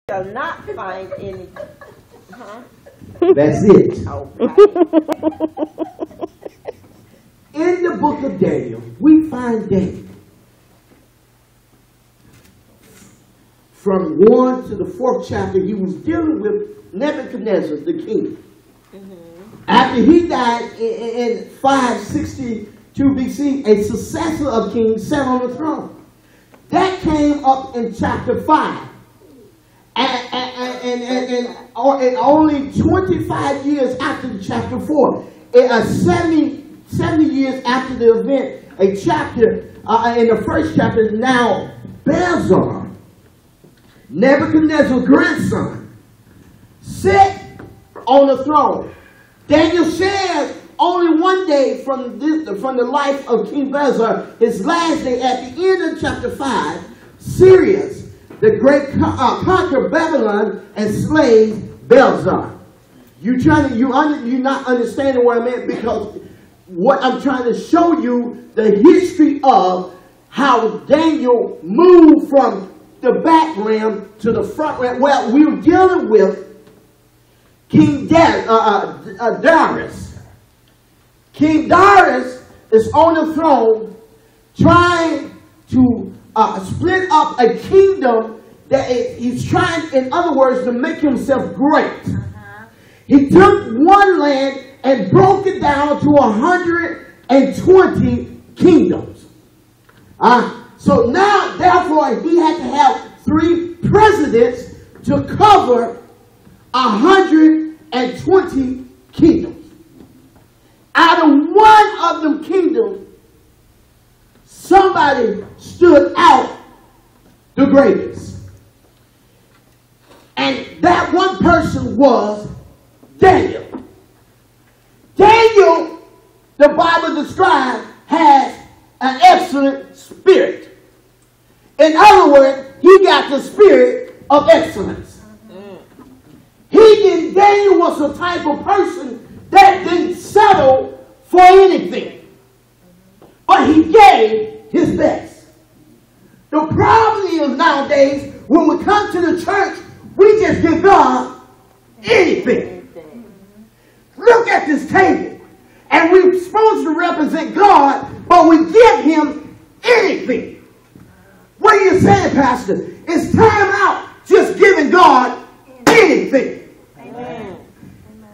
shall not find any. Huh? That's it. Okay. In the book of Daniel, we find Daniel from 1 to the 4th chapter. He was dealing with Nebuchadnezzar, the king. After he died in 562 BC, a successor of king sat on the throne. That came up in chapter 5. And only 25 years after chapter 4, 70 years after the event, a chapter in the first chapter, now Belshazzar, Nebuchadnezzar's grandson, sat on the throne. Daniel shares only one day from the life of King Belshazzar, his last day at the end of chapter 5, Syrians, the great conquer Babylon and slaves Belshazzar. You're not understanding what I meant, because what I'm trying to show you the history of how Daniel moved from the background to the front. Well, we were dealing with King Darius. King Darius is on the throne trying to split up a kingdom that he's trying, in other words, to make himself great. He took one land and broke it down to 120 kingdoms. So now, therefore, he had to have 3 presidents to cover 120 kingdoms. Out of one of them kingdoms, somebody stood out the greatest. And that one person was Daniel. Daniel, the Bible describes, has an excellent spirit. In other words, he got the spirit of excellence. Daniel was the type of person that didn't settle for anything, but he gave his best. The problem is nowadays, when we come to the church, we just give God anything. Look at this table, and we're supposed to represent God, but we give him anything. What are you saying, Pastor? It's time out just giving God anything. Amen.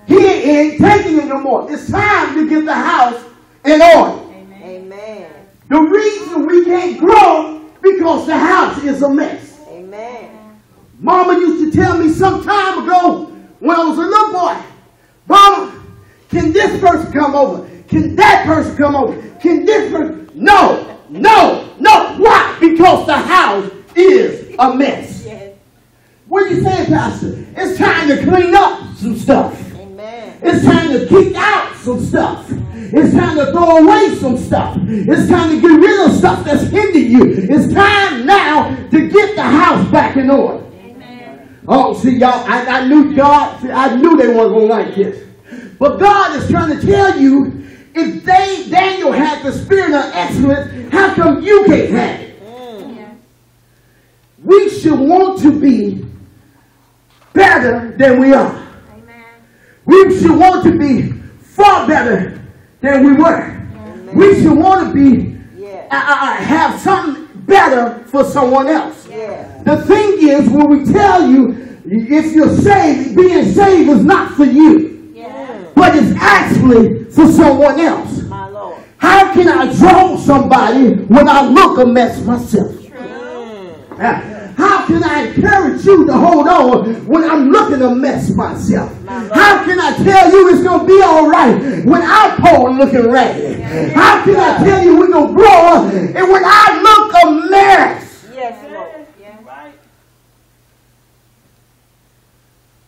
He ain't taking it no more. It's time to get the house in order. Amen. The reason we can't grow because the house is a mess. Amen. Mama used to tell me some time ago when I was a little boy, Mama, can this person come over? Can that person come over? Can this person? No. Why? Because the house is a mess. Yes. What are you saying, Pastor? It's time to clean up some stuff. Amen. It's time to kick out some stuff. It's time to throw away some stuff. It's time to get rid of stuff that's hindering you. It's time now to get the house back in order. Amen. Oh, see, y'all, I knew God, I knew they weren't going to like this. But God is trying to tell you, if Daniel had the spirit of excellence, how come you can't have it? We should want to be better than we are. Amen. We should want to be far better than we were. Amen. We should want to be have something better for someone else. Yeah. The thing is, when we tell you, if you're saved, being saved is not for you. But it's actually for someone else. My Lord. How can I draw somebody when I look a mess myself? How can I encourage you to hold on when I'm looking a mess myself? How can I tell you it's going to be all right when I'm poor and looking ragged? How can I tell you we're going to grow up and when I look a mess? Yes, Lord. Yeah. Right.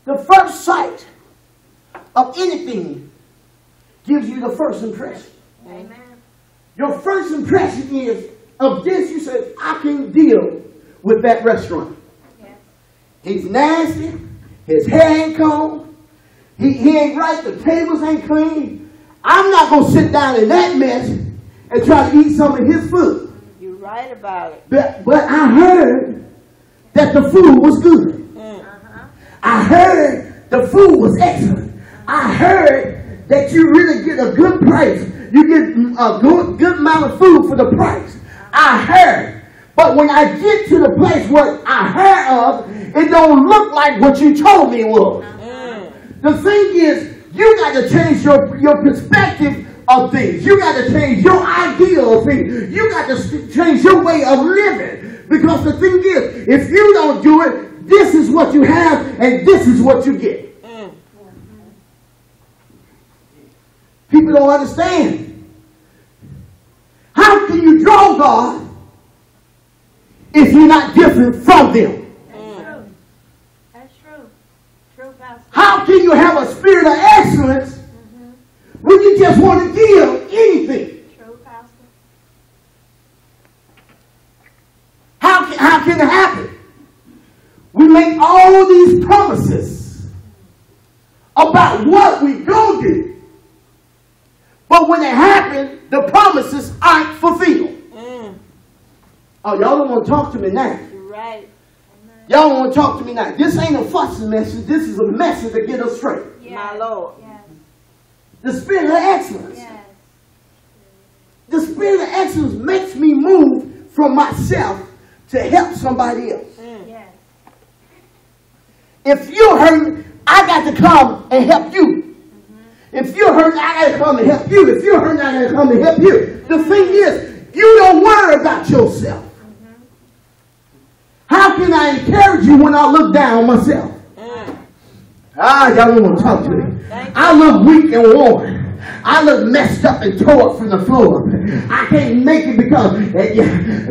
The first sight of anything gives you the first impression. Amen. Your first impression is of this. You say, I can't deal with that restaurant. Yes. He's nasty. His hair ain't combed. He ain't right. The tables ain't clean. I'm not going to sit down in that mess and try to eat some of his food. You're right about it. But I heard that the food was good. I heard the food was excellent. I heard that you really get a good price. You get a good amount of food for the price. I heard. But when I get to the place what I heard of, it don't look like what you told me it was. The thing is, you got to change your perspective of things. You got to change your idea of things. You got to change your way of living. Because the thing is, if you don't do it, this is what you have and this is what you get. People don't understand. How can you draw God if you're not different from them? That's true. That's true. True, Pastor. How can you have a spirit of excellence when you just want to give anything? True, Pastor. How can it happen? We make all these promises about what we going to do. But when it happens, the promises aren't fulfilled. Oh, y'all don't want to talk to me now. You're right. Y'all don't want to talk to me now. This ain't a fussing message. This is a message to get us straight. Yes. My Lord. Yes. The spirit of excellence. Yes. The spirit of excellence makes me move from myself to help somebody else. Yes. If you're hurting, I got to come and help you. If you're hurting, I got to come and help you. If you're hurting, I got to come and help you. The thing is, you don't worry about yourself. How can I encourage you when I look down on myself? Y'all don't want to talk to me. I look weak and worn. I look messed up and tore up from the floor. I can't make it because,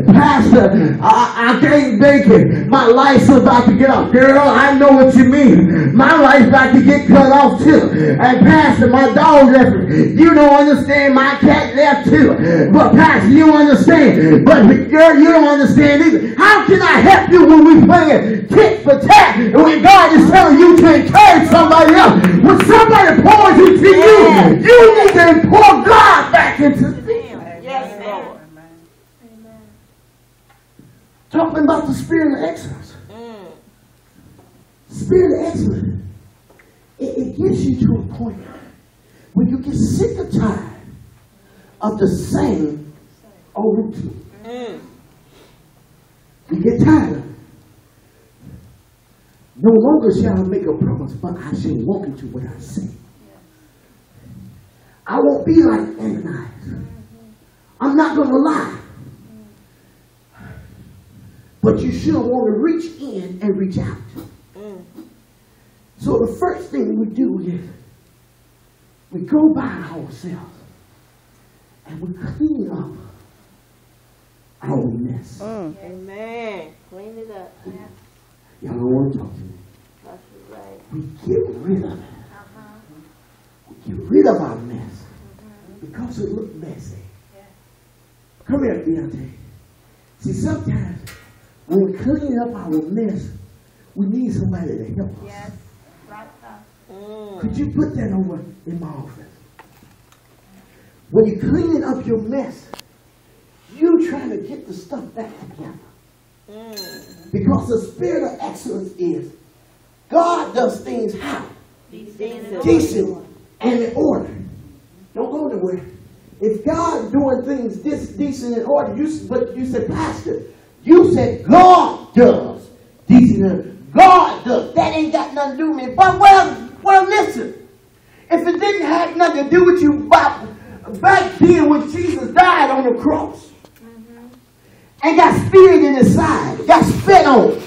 Pastor, I can't make it. My life's about to get off. Girl, I know what you mean. My life's about to get cut off too. And Pastor, my dog left me. You don't understand. My cat left too. But Pastor, you don't understand. But girl, you don't understand either. How can I help you when we playing tit for tat? And when God is telling you to encourage somebody else. When somebody pours into you, you need to pour God back into them. Yes, Lord. Amen. Talking about the spirit of excellence. Spirit of excellence. It gets you to a point where you get sick or tired of the same old routine. You get tired of it. No longer shall I make a promise, but I shall walk into what I say. I won't be like Ananias. I'm not going to lie. But you should want to reach in and reach out. So the first thing we do is we go by ourselves and we clean up our mess. Amen. Clean it up. Y'all don't want to talk to me. That's right. We get rid of it. We get rid of our mess because it looks messy. Come here, Deontay. See, sometimes when we clean up our mess, we need somebody to help us. Yes. Right, Pastor. Could you put that over in my office? When you're cleaning up your mess, you're trying to get the stuff back together. Because the spirit of excellence is God does things how? Decent and in order. Don't go nowhere. If God's doing things this decent and order, you said, Pastor, you said God does decent and God does. That ain't got nothing to do with me. But well, listen. If it didn't have nothing to do with you back then when Jesus died on the cross and got speared in his side, got spit on,